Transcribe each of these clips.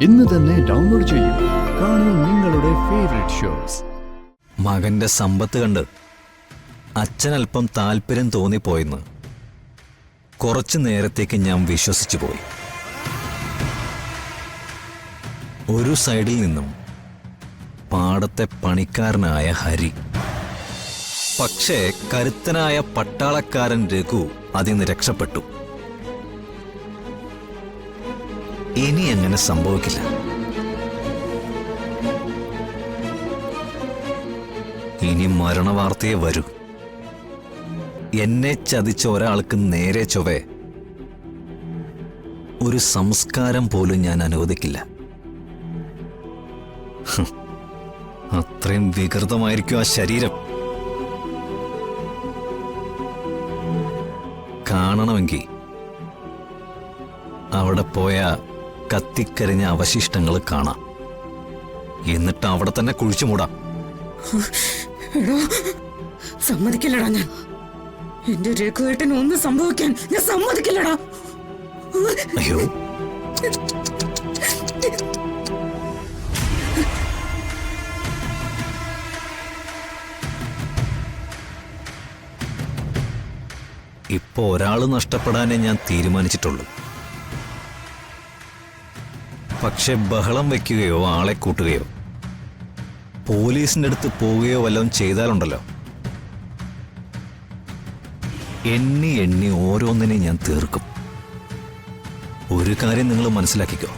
ഇന്ന് തന്നെ ഡൗൺലോഡ് ചെയ്യൂ. കാണൂ നിങ്ങളുടെ ഫേവറേറ്റ് ഷോസ്. മകന്റെ സമ്പത്ത് കണ്ട് അച്ഛനല്പം താല്പര്യം തോന്നിപ്പോയെന്ന് കുറച്ചു നേരത്തേക്ക് ഞാൻ വിശ്വസിച്ചു പോയി. ഒരു സൈഡിൽ നിന്നും പാടത്തെ പണിക്കാരനായ ഹരി, പക്ഷേ കരുത്തനായ പട്ടാളക്കാരൻ രഘു അതിൽ നിന്ന് രക്ഷപ്പെട്ടു. ഇനി അങ്ങനെ സംഭവിക്കില്ല. ഇനി മരണവാർത്തയെ വരൂ. എന്നെ ചതിച്ച ഒരാൾക്ക് നേരെ ചൊവ്വേ ഒരു സംസ്കാരം പോലും ഞാൻ അനുവദിക്കില്ല. അത്രയും വികൃതമായിരിക്കും ആ ശരീരം. കാണണമെങ്കിൽ അവിടെ പോയ കത്തിക്കരിഞ്ഞ അവശിഷ്ടങ്ങൾ കാണാം. എന്നിട്ട് അവിടെ തന്നെ കുഴിച്ചു മൂടാം. സമ്മതിക്കില്ലടാ. ഞാൻ എന്റെ രഘുവേട്ടന് ഒന്നും സംഭവിക്കാൻ ഞാൻ സമ്മതിക്കില്ലടാ. അയ്യോ, ഇപ്പൊ ഒരാള് നഷ്ടപ്പെടാനേ ഞാൻ തീരുമാനിച്ചിട്ടുള്ളൂ. പക്ഷെ ബഹളം വെക്കുകയോ ആളെ കൂട്ടുകയോ പോലീസിന്റെ അടുത്ത് പോവുകയോ വല്ലതും ചെയ്താലുണ്ടല്ലോ, എണ്ണി എണ്ണി ഓരോന്നിനെയും ഞാൻ തീർക്കും. ഒരു കാര്യം നിങ്ങൾ മനസ്സിലാക്കിക്കോ.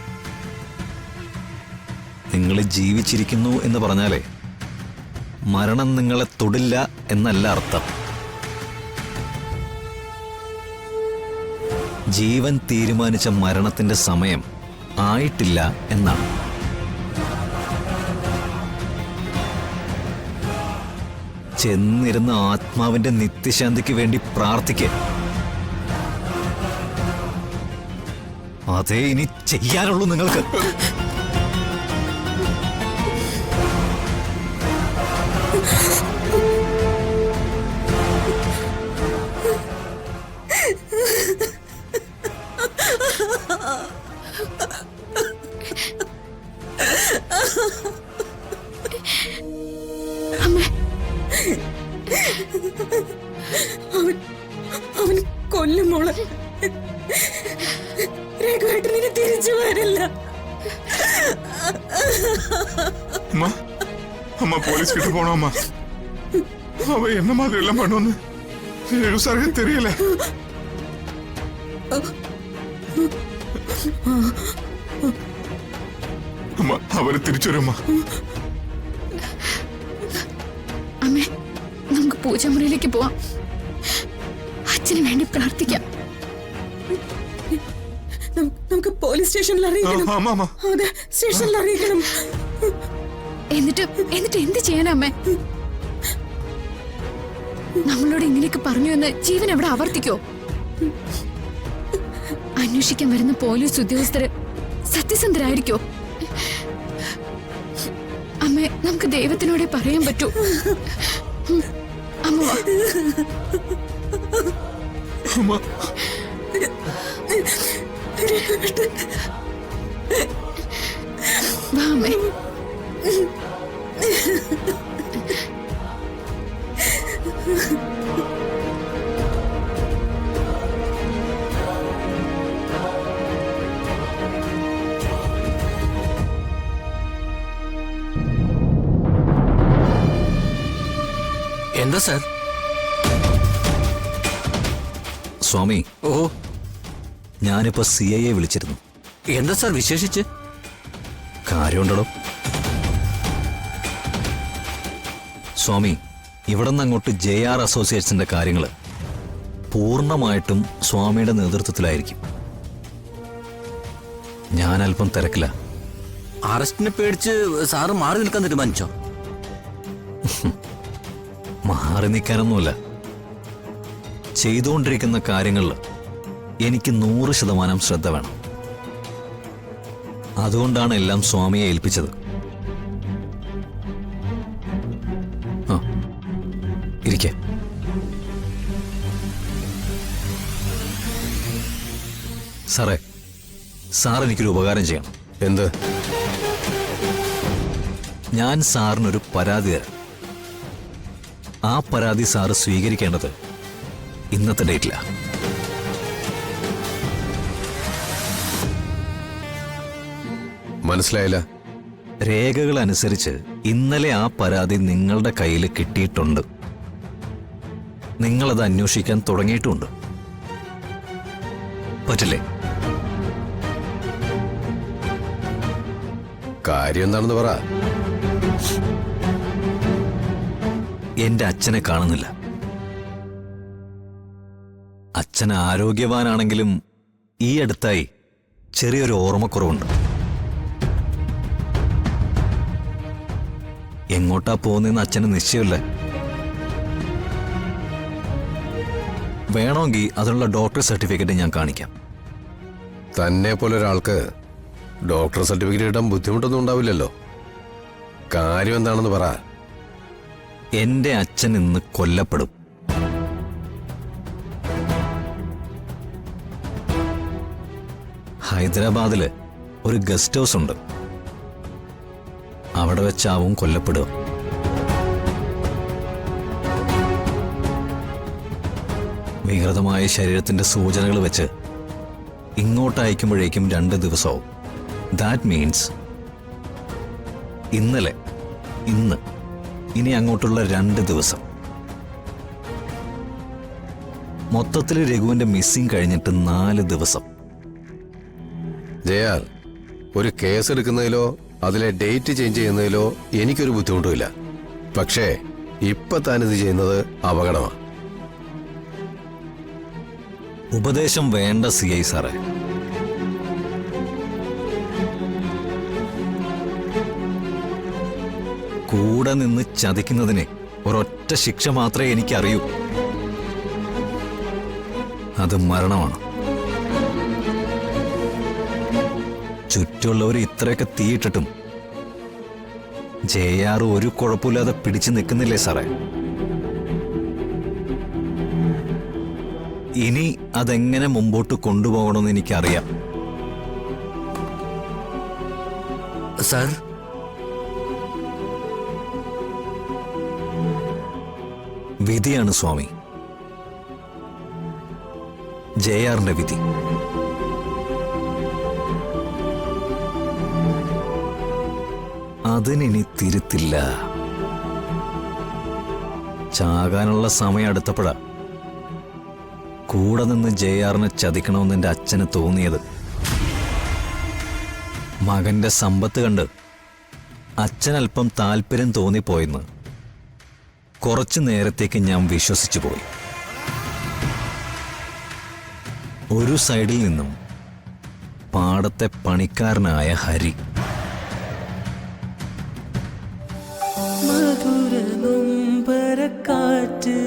നിങ്ങൾ ജീവിച്ചിരിക്കുന്നു എന്ന് പറഞ്ഞാലേ മരണം നിങ്ങളെ തൊടില്ല എന്നല്ല അർത്ഥം. ജീവൻ തീരുമാനിച്ച മരണത്തിന്റെ സമയം ആയിട്ടില്ല എന്നാണ്. ചെന്നിരുന്ന ആത്മാവിന്റെ നിത്യശാന്തിക്ക് വേണ്ടി പ്രാർത്ഥിക്കുക. അതേ ഇനി ചെയ്യാനുള്ളൂ നിങ്ങൾക്ക്. അവൻ കൊല്ലും മോളെ. രഘുവേട്ടനെ തിരിച്ചു വരില്ല. அம்மா போலீஸ் கிட்ட போனோம். அம்மா அவ என்ன மாதிரி எல்லாம் பண்ணுன்னு சாருக்கு தெரியல. അമ്മ അവര് തിരിച്ചു വരുമ്മ. അമ്മേ, നമുക്ക് പൂജാമുറിയിലേക്ക് പോവാം. അച്ഛന് വേണ്ടി പ്രാർത്ഥിക്കാം. നമുക്ക് പോലീസ് സ്റ്റേഷനിൽ അറിയിക്കണം. അതെ, സ്റ്റേഷനിൽ അറിയിക്കണം. എന്നിട്ട് എന്ത് ചെയ്യാനാ അമ്മേ? നമ്മളോട് ഇങ്ങനെയൊക്കെ പറഞ്ഞു എന്ന് ജീവൻ എവിടെ ആവർത്തിക്കോ? അന്വേഷിക്കാൻ വരുന്ന പോലീസ് ഉദ്യോഗസ്ഥര് സത്യസന്ധരായിരിക്കോ? അമ്മേ, നമുക്ക് ദൈവത്തിനോടെ പറയാൻ പറ്റൂ. അമ്മ വാ അമ്മേ. എന്താ സാർ? സ്വാമി, ഓ, ഞാനിപ്പോ CIയെ വിളിച്ചിരുന്നു. എന്താ സാർ വിശേഷിച്ച്? കാര്യമുണ്ടോ സ്വാമി? ഇവിടെ നിന്ന് അങ്ങോട്ട് JR അസോസിയേറ്റ്സിന്റെ കാര്യങ്ങള് പൂർണ്ണമായിട്ടും സ്വാമിയുടെ നേതൃത്വത്തിലായിരിക്കും. ഞാൻ അല്പം തിരക്കില്ല. അറസ്റ്റിനെ പേടിച്ച് സാറ് മാറി നിൽക്കാൻ തീരുമാനിച്ചോ? മാറി നിൽക്കാനൊന്നുമില്ല. ചെയ്തുകൊണ്ടിരിക്കുന്ന കാര്യങ്ങളിൽ എനിക്ക് 100% ശ്രദ്ധ വേണം. അതുകൊണ്ടാണ് എല്ലാം സ്വാമിയെ ഏൽപ്പിച്ചത്. ഇരിക്കെ. സാറേ, സാർ എനിക്കൊരു ഉപകാരം ചെയ്യണം. എന്ത്? ഞാൻ സാറിനൊരു പരാതി തരാം. ആ പരാതി സാറ് സ്വീകരിക്കേണ്ടത് ഇന്നത്തെ ഡേറ്റില. മനസ്സിലായില്ല. രേഖകൾ അനുസരിച്ച് ഇന്നലെ ആ പരാതി നിങ്ങളുടെ കയ്യിൽ കിട്ടിയിട്ടുണ്ട്. നിങ്ങളത് അന്വേഷിക്കാൻ തുടങ്ങിയിട്ടുമുണ്ട്. പറ്റില്ലേ? കാര്യം എന്താണെന്ന് പറ. എന്റെ അച്ഛനെ കാണുന്നില്ല. അച്ഛൻ ആരോഗ്യവാനാണെങ്കിലും ഈ അടുത്തായി ചെറിയൊരു ഓർമ്മക്കുറവുണ്ട്. എങ്ങോട്ടാ പോകുന്നതെന്ന് അച്ഛന് നിശ്ചയമില്ല. വേണമെങ്കിൽ അതിനുള്ള ഡോക്ടർ സർട്ടിഫിക്കറ്റ് ഞാൻ കാണിക്കാം. തന്നെ പോലെ ഒരാൾക്ക് ഡോക്ടർ സർട്ടിഫിക്കറ്റ് കിട്ടാൻ ബുദ്ധിമുട്ടൊന്നും ഉണ്ടാവില്ലല്ലോ. കാര്യം എന്താണെന്ന് പറ. എന്റെ അച്ഛൻ ഇന്ന് കൊല്ലപ്പെടും. ഹൈദരാബാദില് ഒരു ഗസ്റ്റ് ഹൗസ് ഉണ്ട്. അവിടെ വെച്ചാവും കൊല്ലപ്പെടുക. വികൃതമായ ശരീരത്തിന്റെ സൂചനകൾ വെച്ച് ഇങ്ങോട്ട് അയക്കുമ്പോഴേക്കും 2 ദിവസവും. ദാറ്റ് മീൻസ് ഇന്നലെ, ഇന്ന്, ഇനി അങ്ങോട്ടുള്ള 2 ദിവസം. മൊത്തത്തിൽ രഘുവിന്റെ മിസ്സിംഗ് കഴിഞ്ഞിട്ട് 4 ദിവസം. ജയാൽ, ഒരു കേസ് എടുക്കുന്നതിലോ അതിലെ ഡേറ്റ് ചേഞ്ച് ചെയ്യുന്നതിലോ എനിക്കൊരു ബുദ്ധിമുട്ടുമില്ല. പക്ഷേ ഇപ്പൊ താനിത് ചെയ്യുന്നത് അപകടമാണ്. ഉപദേശം വേണ്ട CI സാറേ. കൂടെ നിന്ന് ചതിക്കുന്നതിന് ഒരൊറ്റ ശിക്ഷ മാത്രമേ എനിക്കറിയൂ. അത് മരണമാണ്. ചുറ്റുള്ളവർ ഇത്രയൊക്കെ തീയിട്ടിട്ടും JR ഒരു കുഴപ്പമില്ലാതെ പിടിച്ചു നിൽക്കുന്നില്ലേ സാറേ? ഇനി അതെങ്ങനെ മുമ്പോട്ട് കൊണ്ടുപോകണമെന്ന് എനിക്കറിയാം. സാർ, വിധിയാണ് സ്വാമി. JRന്റെ വിധി. അതിനി തിരുത്തില്ല. ചാകാനുള്ള സമയം അടുത്തപ്പോഴാ കൂടെ നിന്ന് JRനെ ചതിക്കണമെന്ന് എൻ്റെ അച്ഛന് തോന്നിയത്. മകന്റെ സമ്പത്ത് കണ്ട് അച്ഛനല്പം താല്പര്യം തോന്നിപ്പോയെന്ന് കുറച്ചു നേരത്തേക്ക് ഞാൻ വിശ്വസിച്ചു പോയി. ഒരു സൈഡിൽ നിന്നും പാടത്തെ പണിക്കാരനായ ഹരി, മധുര നൊമ്പരക്കാറ്റ്